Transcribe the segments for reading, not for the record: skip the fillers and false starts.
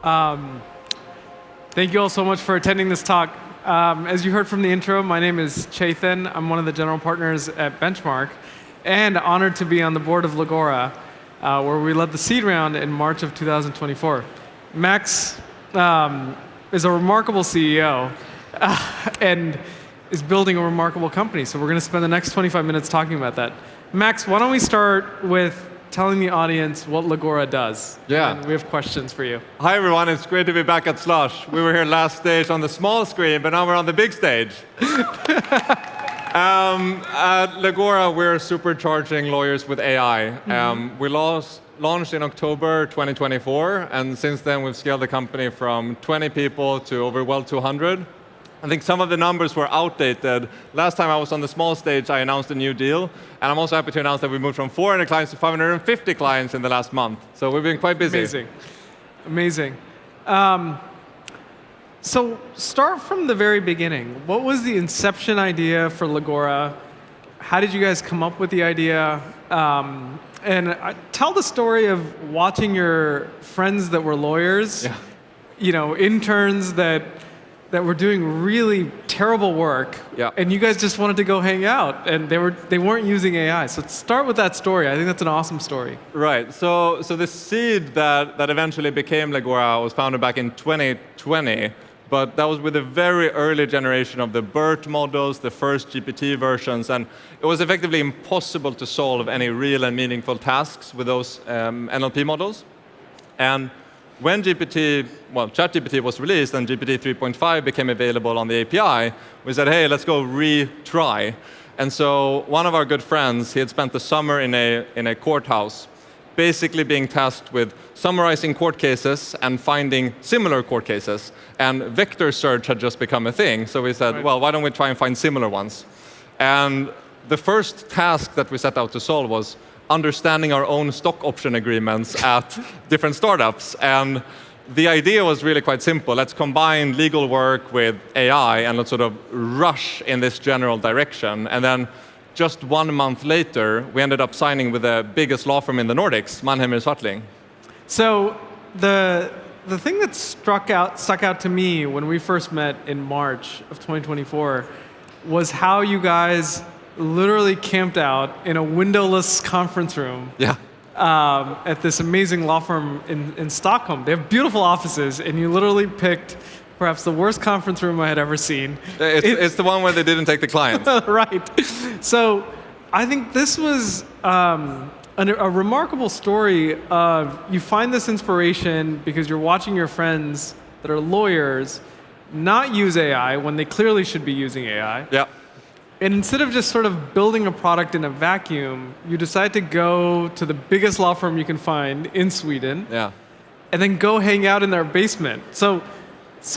Thank you all so much for attending this talk. As you heard from the intro, my name is Chetan. I'm one of the general partners at Benchmark, and honored to be on the board of Legora, where we led the seed round in March of 2024. Max is a remarkable CEO and is building a remarkable company, so we're going to spend the next 25 minutes talking about that. Max, why don't we start with telling the audience what Legora does? Yeah. And we have questions for you. Hi everyone, it's great to be back at Slush. We were here last stage on the small screen, but now we're on the big stage. At Legora, we're supercharging lawyers with AI. We launched in October 2024, and since then we've scaled the company from 20 people to over 200. I think some of the numbers were outdated. Last time I was on the small stage, I announced a new deal, and I'm also happy to announce that we moved from 400 clients to 550 clients in the last month. So we've been quite busy. Amazing. So start from the very beginning. What was the inception idea for Legora? How did you guys come up with the idea? And tell the story of watching your friends that were lawyers, interns that were doing really terrible work, and you guys just wanted to go hang out, and they weren't using AI. So start with that story. I think that's an awesome story. Right. So the seed that eventually became Legora was founded back in 2020, but that was with a very early generation of the BERT models, the first GPT versions, and it was effectively impossible to solve any real and meaningful tasks with those NLP models. And when ChatGPT was released and GPT 3.5 became available on the API, we said, hey, let's go retry. And so one of our good friends, he had spent the summer in a courthouse, basically being tasked with summarizing court cases and finding similar court cases. And vector search had just become a thing. So we said, well, why don't we try and find similar ones? And the first task that we set out to solve was understanding our own stock option agreements at different startups. And the idea was really quite simple. Let's combine legal work with AI and let's sort of rush in this general direction. And then just 1 month later, we ended up signing with the biggest law firm in the Nordics, Mannheimer Swartling. So the thing that stuck out to me when we first met in March of 2024 was how you guys literally camped out in a windowless conference room at this amazing law firm in Stockholm. They have beautiful offices, and you literally picked perhaps the worst conference room I had ever seen. It's the one where they didn't take the clients. Right. So I think this was a remarkable story of you find this inspiration because you're watching your friends that are lawyers not use AI when they clearly should be using AI. Yeah. And instead of just sort of building a product in a vacuum, you decide to go to the biggest law firm you can find in Sweden, and then go hang out in their basement. So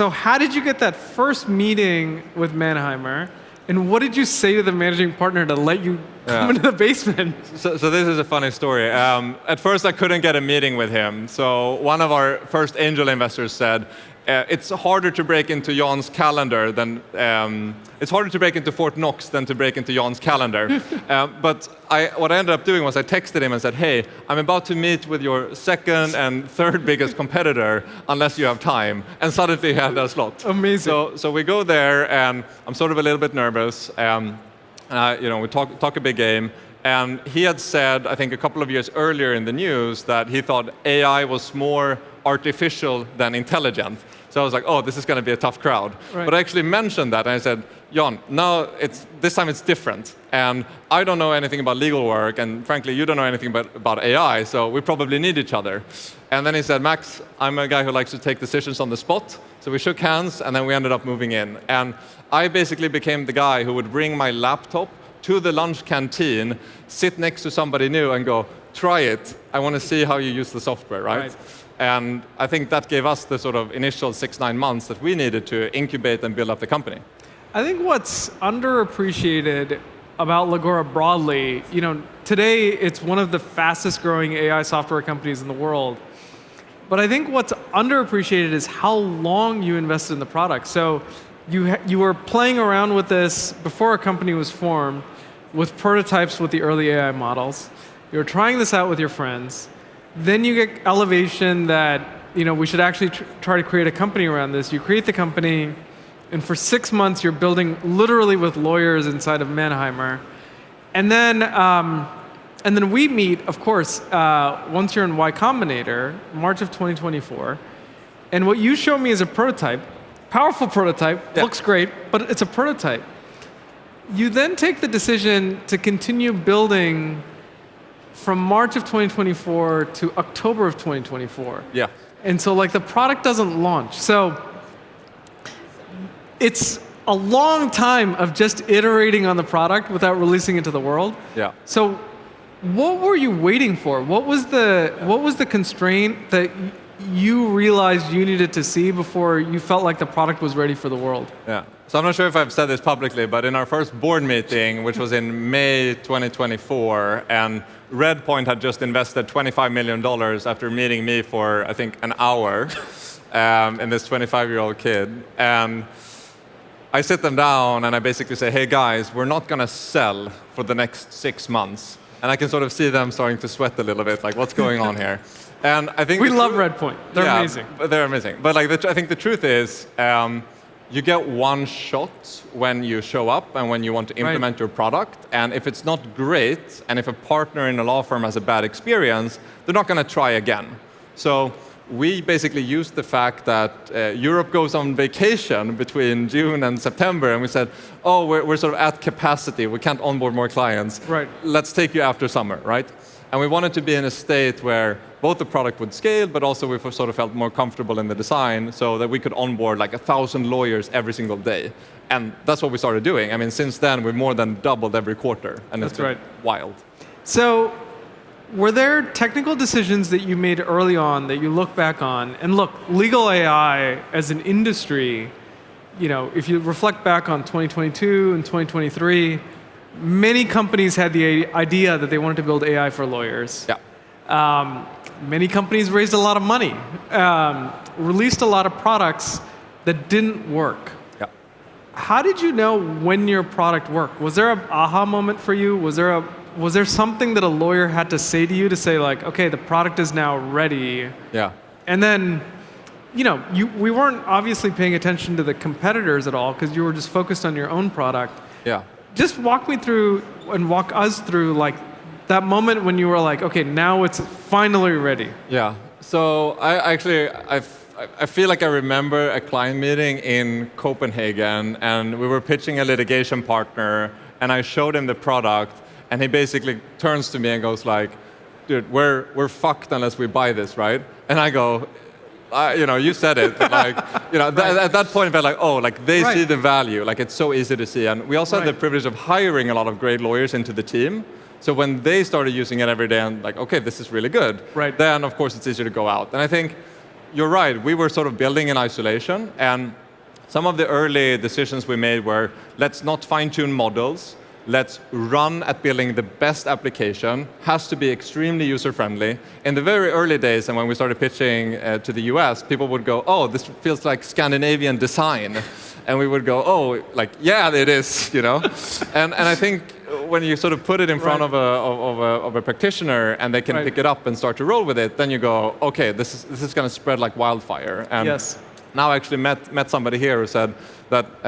how did you get that first meeting with Mannheimer, and what did you say to the managing partner to let you come into the basement? So this is a funny story. At first, I couldn't get a meeting with him. So one of our first angel investors said, it's harder to break into Jan's calendar than it's harder to break into Fort Knox than to break into Jan's calendar. But what I ended up doing was I texted him and said, hey, I'm about to meet with your second and third biggest competitor unless you have time. And suddenly he had a slot. Amazing. So we go there, and I'm sort of a little bit nervous. We talk a big game. And he had said, I think a couple of years earlier in the news, that he thought AI was more artificial than intelligent. So I was like, oh, this is going to be a tough crowd. Right. But I actually mentioned that, and I said, Jan, now this time it's different. And I don't know anything about legal work, and frankly, you don't know anything about AI, so we probably need each other. And then he said, Max, I'm a guy who likes to take decisions on the spot. So we shook hands, and then we ended up moving in. And I basically became the guy who would bring my laptop to the lunch canteen, sit next to somebody new and go, try it. I want to see how you use the software, right? And I think that gave us the sort of initial 6-9 months that we needed to incubate and build up the company. I think what's underappreciated about Legora broadly, today it's one of the fastest growing AI software companies in the world. But I think what's underappreciated is how long you invested in the product. So you were playing around with this before a company was formed with prototypes with the early AI models. You were trying this out with your friends. Then you get elevation that we should actually try to create a company around this. You create the company, and for 6 months you're building literally with lawyers inside of Mannheimer. And then we meet, of course, once you're in Y Combinator, March of 2024. And what you show me is a prototype, powerful prototype, looks great, but it's a prototype. You then take the decision to continue building from March of 2024 to October of 2024. Yeah. And so the product doesn't launch. So it's a long time of just iterating on the product without releasing it to the world. Yeah. So what were you waiting for? What was the constraint that you realized you needed to see before you felt like the product was ready for the world? Yeah. So I'm not sure if I've said this publicly, but in our first board meeting, which was in May 2024, and Redpoint had just invested $25 million after meeting me for, I think, an hour, and this 25-year-old kid. And I sit them down and I basically say, hey guys, we're not going to sell for the next 6 months. And I can sort of see them starting to sweat a little bit, like what's going on here? And I think we love Redpoint. They're amazing. They're amazing. But I think the truth is, you get one shot when you show up and when you want to implement your product. And if it's not great, and if a partner in a law firm has a bad experience, they're not going to try again. So we basically used the fact that Europe goes on vacation between June and September, and we said, oh, we're sort of at capacity. We can't onboard more clients. Right. Let's take you after summer, right? And we wanted to be in a state where both the product would scale, but also we sort of felt more comfortable in the design so that we could onboard 1,000 lawyers every single day. And that's what we started doing. I mean, since then, we've more than doubled every quarter. And it's been wild. So were there technical decisions that you made early on that you look back on? And look, legal AI as an industry, if you reflect back on 2022 and 2023, many companies had the idea that they wanted to build AI for lawyers. Yeah. Many companies raised a lot of money, released a lot of products that didn't work. Yeah. How did you know when your product worked? Was there an aha moment for you? Was there something that a lawyer had to say to you to say okay, the product is now ready? Yeah. And then, we weren't obviously paying attention to the competitors at all because you were just focused on your own product. Yeah. Just walk me through and walk us through that moment when you were okay, now it's finally ready. Yeah. So I feel like I remember a client meeting in Copenhagen, and we were pitching a litigation partner, and I showed him the product, and he basically turns to me and goes dude, we're fucked unless we buy this, right? And I go, you said it. At that point, I felt they see the value. It's so easy to see. And we also had the privilege of hiring a lot of great lawyers into the team. So when they started using it every day and okay, this is really good, then of course it's easier to go out. And I think you're right. We were sort of building in isolation. And some of the early decisions we made were, let's not fine-tune models. Let's run at building the best application, has to be extremely user-friendly. In the very early days, and when we started pitching to the US, people would go, oh, this feels like Scandinavian design. And we would go, oh, yeah, it is, and I think when you sort of put it in front of a practitioner and they can pick it up and start to roll with it, then you go, okay, this is going to spread like wildfire. And yes. Now I actually met somebody here who said that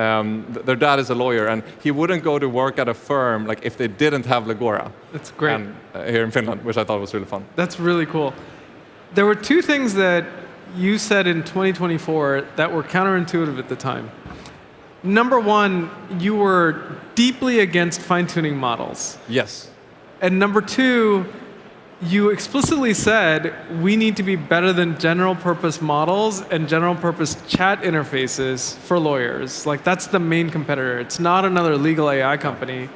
their dad is a lawyer and he wouldn't go to work at a firm if they didn't have Legora. That's great. And, here in Finland, which I thought was really fun. That's really cool. There were two things that you said in 2024 that were counterintuitive at the time. Number one, you were deeply against fine-tuning models. Yes. And number two, you explicitly said we need to be better than general-purpose models and general-purpose chat interfaces for lawyers. That's the main competitor. It's not another legal AI company.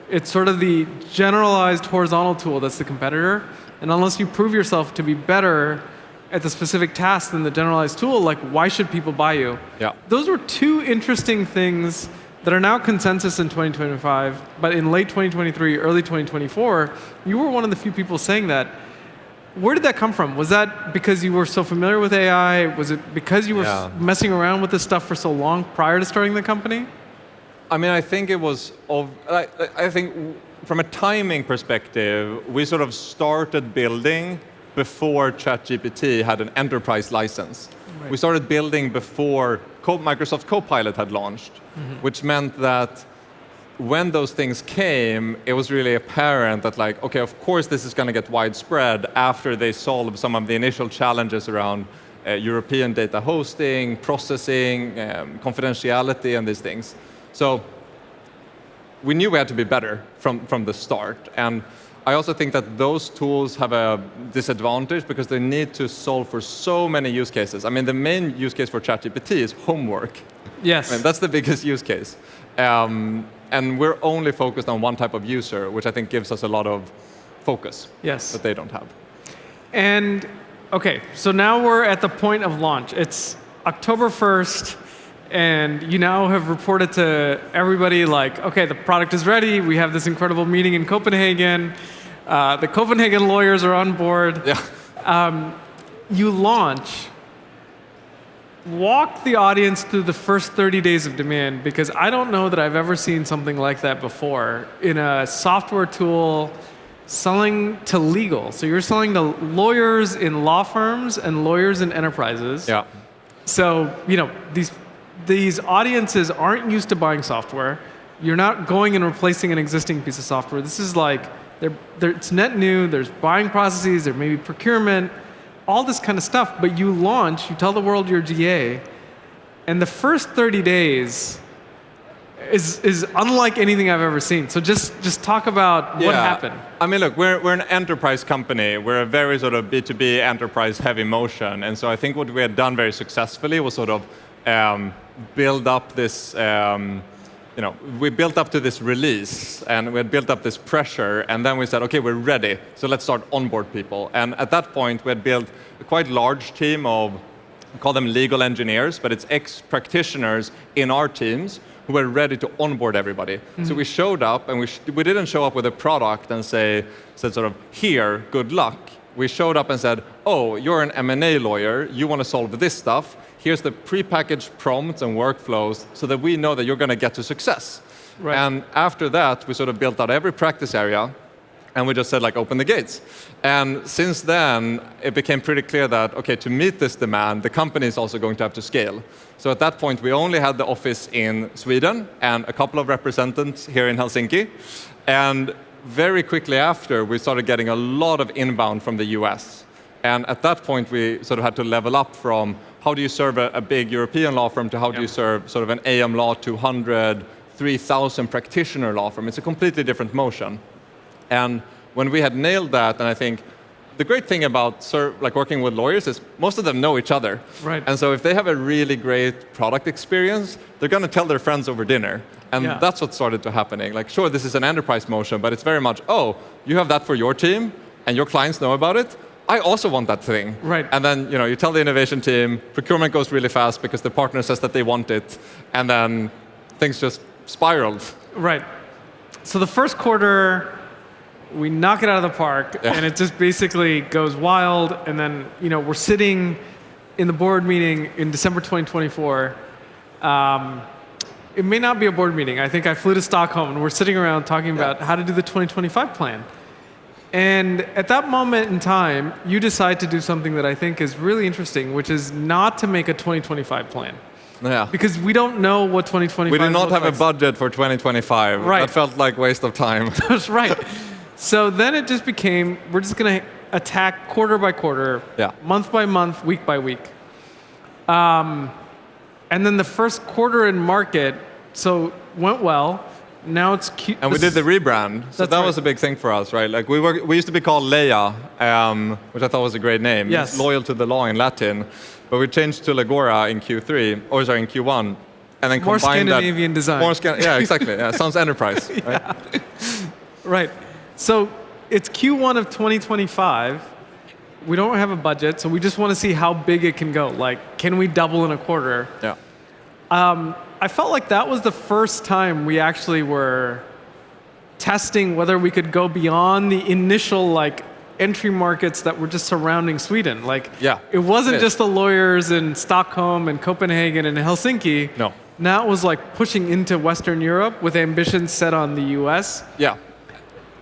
It's sort of the generalized horizontal tool that's the competitor. And unless you prove yourself to be better at the specific task than the generalized tool, why should people buy you? Yeah. Those were two interesting things that are now consensus in 2025, but in late 2023, early 2024, you were one of the few people saying that. Where did that come from? Was that because you were so familiar with AI? Was it because you were messing around with this stuff for so long prior to starting the company? I mean, I think it was, I think from a timing perspective, we sort of started building before ChatGPT had an enterprise license. Right. We started building before Microsoft Copilot had launched, which meant that when those things came, it was really apparent that, like, okay, of course this is going to get widespread after they solve some of the initial challenges around European data hosting, processing, confidentiality, and these things. So we knew we had to be better from the start. And I also think that those tools have a disadvantage because they need to solve for so many use cases. I mean, the main use case for ChatGPT is homework. Yes. I mean, that's the biggest use case. And we're only focused on one type of user, which I think gives us a lot of focus that they don't have. And okay, so now we're at the point of launch. It's October 1st, and you now have reported to everybody like, okay, the product is ready. We have this incredible meeting in Copenhagen. The Copenhagen lawyers are on board. Yeah. You launch. Walk the audience through the first 30 days of demand, because I don't know that I've ever seen something like that before in a software tool selling to legal. So you're selling to lawyers in law firms and lawyers in enterprises. Yeah. So, you know, these audiences aren't used to buying software. You're not going and replacing an existing piece of software. This is like, it's net new, there's buying processes, there may be procurement, all this kind of stuff, but you launch, you tell the world you're GA, and the first 30 days is unlike anything I've ever seen. So just talk about what happened. I mean, look, we're an enterprise company. We're a very sort of B2B enterprise heavy motion. And so I think what we had done very successfully was sort of build up this, we built up to this release, and we had built up this pressure, and then we said, okay, we're ready, so let's start onboard people. And at that point, we had built a quite large team of, we call them legal engineers, but it's ex-practitioners in our teams who were ready to onboard everybody. So we showed up, and we didn't show up with a product and said sort of, here, good luck. We showed up and said, oh, you're an M&A lawyer, you want to solve this stuff, here's the prepackaged prompts and workflows so that we know that you're going to get to success. Right. And after that, we sort of built out every practice area, and we just said, like, open the gates. And since then, it became pretty clear that, okay, to meet this demand, the company is also going to have to scale. So at that point, we only had the office in Sweden and a couple of representatives here in Helsinki. And very quickly after, we started getting a lot of inbound from the US. And at that point, we sort of had to level up from how do you serve a big European law firm to how do you serve sort of an AM Law 200, 3,000 practitioner law firm. It's a completely different motion. And when we had nailed that, and I think the great thing about working with lawyers is most of them know each other. Right. And so if they have a really great product experience, they're going to tell their friends over dinner. And that's what started to happening. Like, sure, this is an enterprise motion, but it's very much, oh, you have that for your team, and your clients know about it. I also want that thing. Right. And then you tell the innovation team, procurement goes really fast because the partner says that they want it, and then things just spiraled. Right. So the first quarter, we knock it out of the park, and it just basically goes wild, and then we're sitting in the board meeting in December 2024. It may not be a board meeting. I think I flew to Stockholm, and we're sitting around talking about how to do the 2025 plan. And at that moment in time, you decide to do something that I think is really interesting, which is not to make a 2025 plan. Yeah. Because we don't know what 2025 We did not have like. a budget for 2025. Right. That felt like waste of time. That's right. So then it just became, we're just going to attack quarter by quarter, month by month, week by week. And then the first quarter in market, so went well. Now it's cute. And we did the rebrand, so that was a big thing for us, right? Like we used to be called Leia, which I thought was a great name. Yes. It's loyal to the law in Latin, but we changed to Legora in Q1, and then more combined Scandinavian design. Yeah, exactly. Yeah, sounds enterprise, right? Right. So it's Q1 of 2025. We don't have a budget, so we just want to see how big it can go. Like, can we double in a quarter? Yeah. I felt like that was the first time we actually were testing whether we could go beyond the initial entry markets that were just surrounding Sweden. It wasn't just the lawyers in Stockholm and Copenhagen and Helsinki. No. Now it was pushing into Western Europe with ambitions set on the US. Yeah.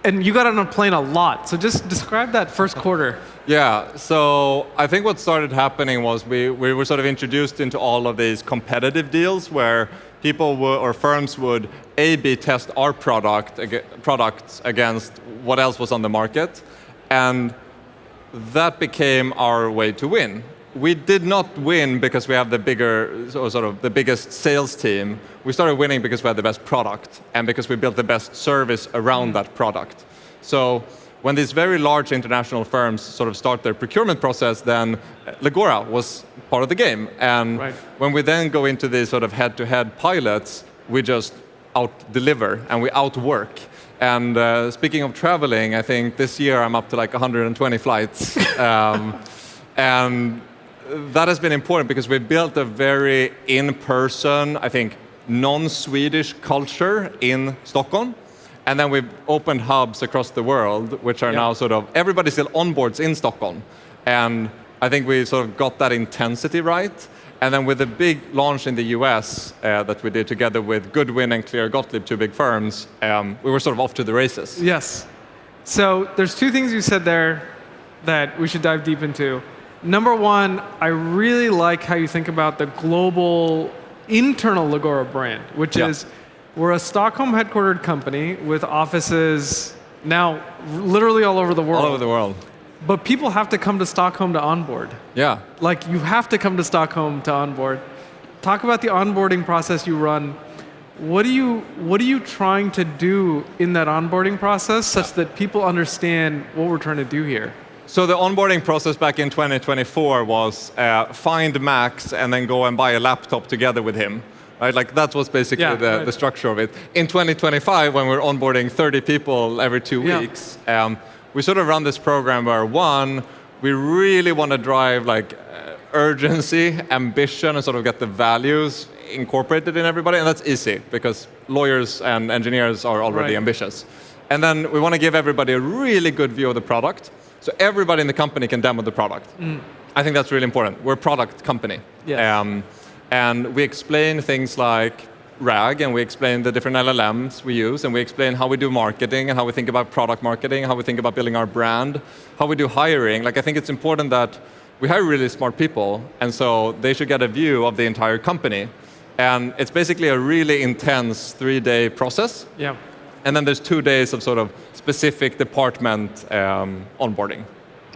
And you got on a plane a lot. So just describe that first quarter. Yeah, so I think what started happening was we were sort of introduced into all of these competitive deals where people or firms would A/B test our products against what else was on the market, and that became our way to win. We did not win because we have the the biggest sales team. We started winning because we had the best product and because we built the best service around that product. So when these very large international firms sort of start their procurement process, then Legora was part of the game. And when we then go into these sort of head-to-head pilots, we just out-deliver and we outwork. And speaking of traveling, I think this year I'm up to like 120 flights. And that has been important because we built a very in-person, I think, non-Swedish culture in Stockholm. And then we've opened hubs across the world, which are now sort of, everybody still onboards in Stockholm. And I think we sort of got that intensity right. And then with the big launch in the US that we did together with Goodwin and Clear Gottlieb, two big firms, we were sort of off to the races. Yes. So there's two things you said there that we should dive deep into. Number one, I really like how you think about the global internal Legora brand, which is we're a Stockholm headquartered company with offices now literally all over the world. All over the world. But people have to come to Stockholm to onboard. Yeah. Like you have to come to Stockholm to onboard. Talk about the onboarding process you run. What are you trying to do in that onboarding process such that people understand what we're trying to do here? So the onboarding process back in 2024 was find Max and then go and buy a laptop together with him. Right? Like that was basically the structure of it. In 2025, when we're onboarding 30 people every 2 weeks, we sort of run this program where one, we really want to drive like urgency, ambition, and sort of get the values incorporated in everybody, and that's easy because lawyers and engineers are already ambitious. And then we want to give everybody a really good view of the product, so everybody in the company can demo the product. I think that's really important. We're a product company. Yes. And we explain things like RAG, and we explain the different LLMs we use, and we explain how we do marketing and how we think about product marketing, how we think about building our brand, how we do hiring. Like I think it's important that we hire really smart people, and so they should get a view of the entire company. And it's basically a really intense 3-day process. Yeah. And then there's 2 days of sort of specific department onboarding,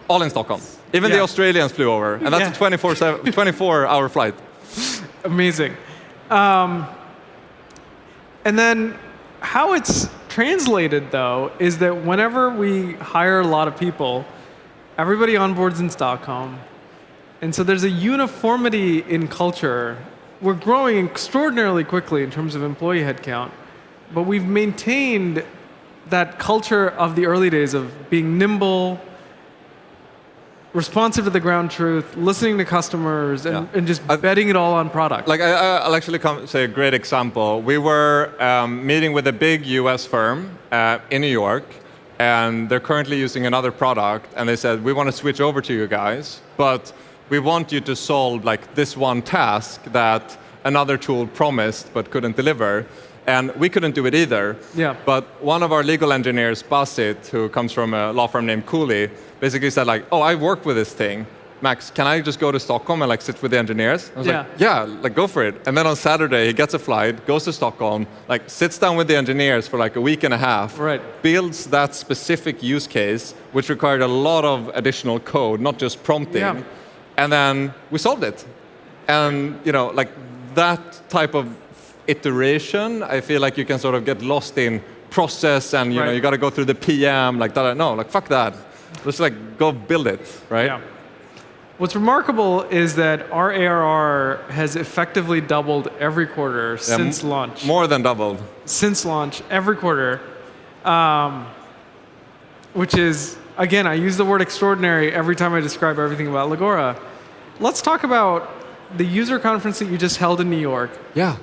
all in Stockholm. Even the Australians flew over, and that's a 24-hour flight. Amazing. And then how it's translated, though, is that whenever we hire a lot of people, everybody onboards in Stockholm. And so there's a uniformity in culture. We're growing extraordinarily quickly in terms of employee headcount, but we've maintained that culture of the early days of being nimble, responsive to the ground truth, listening to customers, and just betting it all on product. Like I'll actually say a great example. We were meeting with a big US firm in New York, and they're currently using another product, and they said, we want to switch over to you guys, but we want you to solve like this one task that another tool promised but couldn't deliver. And we couldn't do it either. Yeah. But one of our legal engineers, Basit, who comes from a law firm named Cooley, basically said like, oh, I work with this thing. Max, can I just go to Stockholm and like sit with the engineers? I was like, yeah, like go for it. And then on Saturday, he gets a flight, goes to Stockholm, like sits down with the engineers for like a week and a half, builds that specific use case, which required a lot of additional code, not just prompting. And then we solved it. And you know, like that type of iteration, I feel like you can sort of get lost in process and you know you got to go through the PM like that. No, like fuck that. Just like go build it, right? Yeah. What's remarkable is that our ARR has effectively doubled every quarter since launch. More than doubled. Since launch, every quarter, which is, again, I use the word extraordinary every time I describe everything about Legora. Let's talk about the user conference that you just held in New York. Yeah.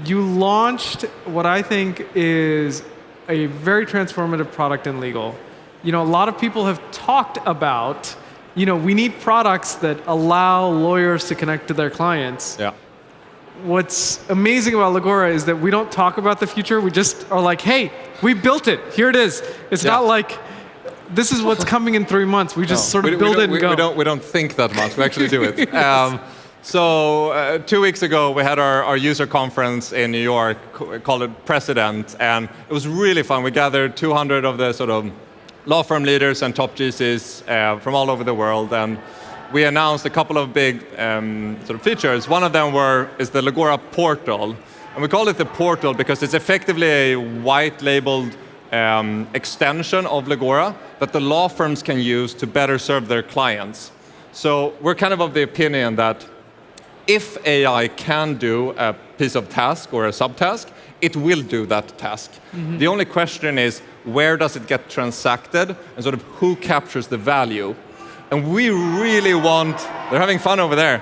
You launched what I think is a very transformative product in legal. You know, a lot of people have talked about, you know, we need products that allow lawyers to connect to their clients. Yeah. what's amazing about Legora is that we don't talk about the future. We just are like, hey, we built it. Here it is. It's not like, this is what's coming in 3 months. We just sort of build it and go. We don't think that much. We actually do it. So 2 weeks ago, we had our user conference in New York, called it President, and it was really fun. We gathered 200 of the sort of law firm leaders and top GCs from all over the world, and we announced a couple of big sort of features. One of them is the Legora portal, and we call it the portal because it's effectively a white-labeled extension of Legora that the law firms can use to better serve their clients. So we're kind of the opinion that if AI can do a piece of task or a subtask, it will do that task. Mm-hmm. The only question is, where does it get transacted, and sort of who captures the value? And we really want, they're having fun over there.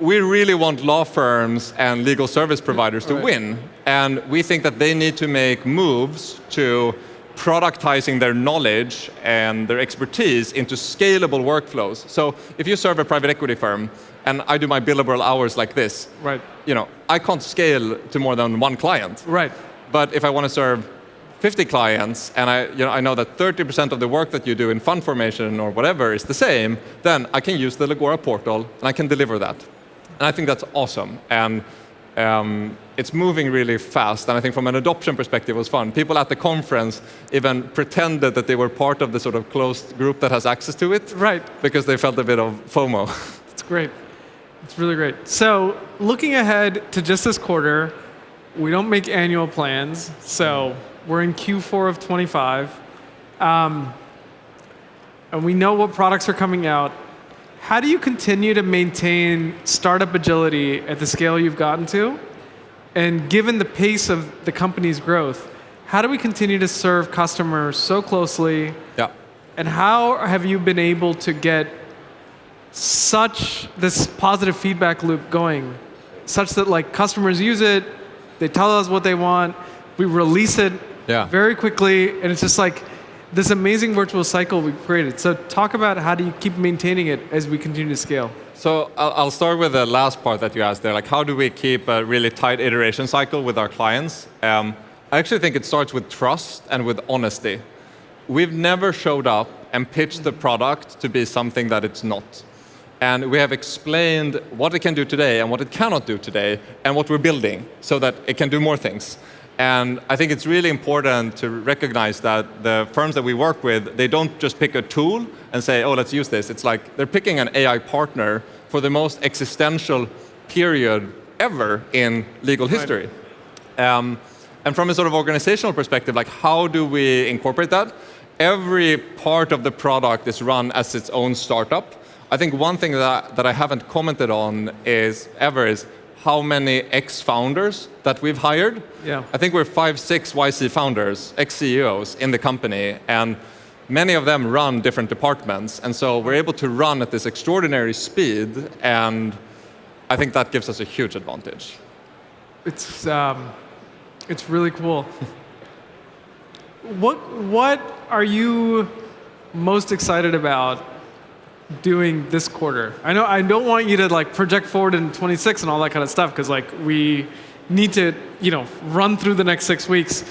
We really want law firms and legal service providers to win. And we think that they need to make moves to productizing their knowledge and their expertise into scalable workflows. So if you serve a private equity firm, and I do my billable hours like this, I can't scale to more than one client. Right. But if I want to serve 50 clients, and I know that 30% of the work that you do in fund formation or whatever is the same, then I can use the Legora portal and I can deliver that. And I think that's awesome. And it's moving really fast, and I think from an adoption perspective it was fun. People at the conference even pretended that they were part of the sort of closed group that has access to it. Right. Because they felt a bit of FOMO. It's great. It's really great. So looking ahead to just this quarter, we don't make annual plans, so we're in Q4 of 25. And we know what products are coming out. How do you continue to maintain startup agility at the scale you've gotten to? And given the pace of the company's growth, how do we continue to serve customers so closely? Yeah. And how have you been able to get this positive feedback loop going, such that like customers use it, they tell us what they want, we release it very quickly, and it's just like this amazing virtual cycle we've created. So talk about how do you keep maintaining it as we continue to scale? So I'll start with the last part that you asked there, like how do we keep a really tight iteration cycle with our clients? I actually think it starts with trust and with honesty. We've never showed up and pitched the product to be something that it's not. And we have explained what it can do today and what it cannot do today and what we're building so that it can do more things. And I think it's really important to recognize that the firms that we work with, they don't just pick a tool and say, oh, let's use this. It's like they're picking an AI partner for the most existential period ever in legal history. And from a sort of organizational perspective, like how do we incorporate that? Every part of the product is run as its own startup. I think one thing that I haven't commented on is how many ex-founders that we've hired. Yeah. I think we're 5-6 YC founders, ex-CEOs in the company, and many of them run different departments. And so we're able to run at this extraordinary speed, and I think that gives us a huge advantage. It's really cool. What are you most excited about doing this quarter? I know I don't want you to like project forward in 26 and all that kind of stuff, because like we need to run through the next 6 weeks.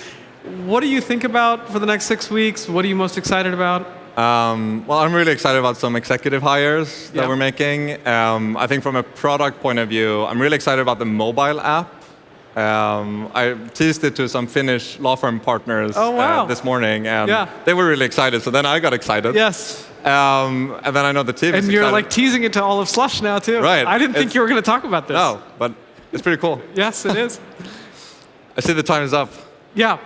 What do you think about for the next 6 weeks? What are you most excited about? Well, I'm really excited about some executive hires that we're making. I think from a product point of view, I'm really excited about the mobile app. I teased it to some Finnish law firm partners this morning, and they were really excited. So then I got excited. Yes. And then I know the team is excited. And you're like teasing it to all of Slush now too. Right. I didn't think you were going to talk about this. No, but it's pretty cool. Yes, it is. I see the time is up. Yeah.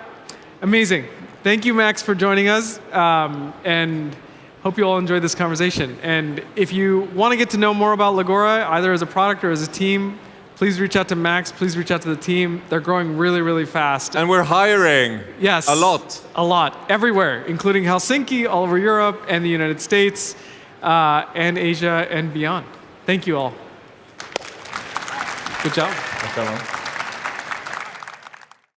Amazing. Thank you, Max, for joining us. And hope you all enjoyed this conversation. And if you want to get to know more about Legora, either as a product or as a team, please reach out to Max. Please reach out to the team. They're growing really, really fast. And we're hiring. Yes. A lot. A lot. Everywhere, including Helsinki, all over Europe, and the United States, and Asia, and beyond. Thank you all. Good job. Thanks, everyone.